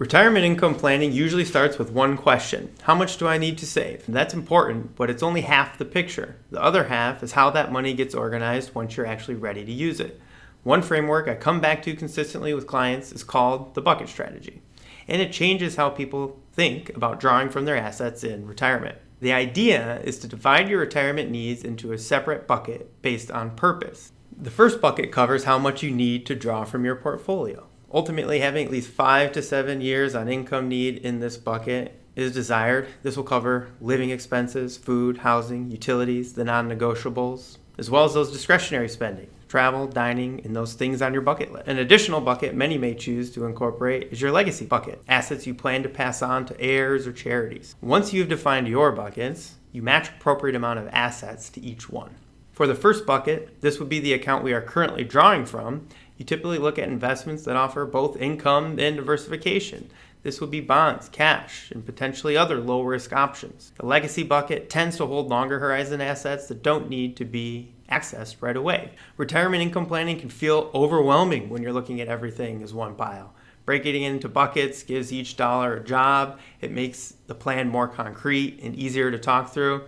Retirement income planning usually starts with one question: how much do I need to save? And that's important, but it's only half the picture. The other half is how that money gets organized once you're actually ready to use it. One framework I come back to consistently with clients is called the bucket strategy, and it changes how people think about drawing from their assets in retirement. The idea is to divide your retirement needs into a separate bucket based on purpose. The first bucket covers how much you need to draw from your portfolio. Ultimately, having at least 5 to 7 years on income need in this bucket is desired. This will cover living expenses, food, housing, utilities, the non-negotiables, as well as those discretionary spending, travel, dining, and those things on your bucket list. An additional bucket many may choose to incorporate is your legacy bucket, assets you plan to pass on to heirs or charities. Once you've defined your buckets, you match appropriate amount of assets to each one. For the first bucket, this would be the account we are currently drawing from. You typically look at investments that offer both income and diversification. This would be bonds, cash, and potentially other low-risk options. The legacy bucket tends to hold longer horizon assets that don't need to be accessed right away. Retirement income planning can feel overwhelming when you're looking at everything as one pile. Breaking it into buckets gives each dollar a job. It makes the plan more concrete and easier to talk through.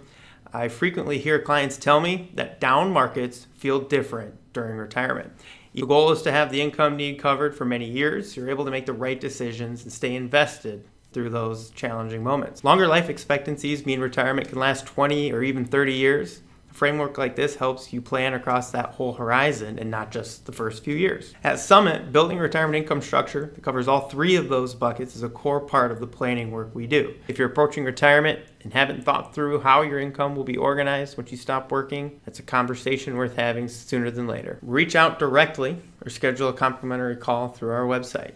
I frequently hear clients tell me that down markets feel different during retirement. The goal is to have the income need covered for many years. You're able to make the right decisions and stay invested through those challenging moments. Longer life expectancies mean retirement can last 20 or even 30 years. A framework like this helps you plan across that whole horizon and not just the first few years. At Summit, building a retirement income structure that covers all three of those buckets is a core part of the planning work we do. If you're approaching retirement and haven't thought through how your income will be organized once you stop working, that's a conversation worth having sooner than later. Reach out directly or schedule a complimentary call through our website.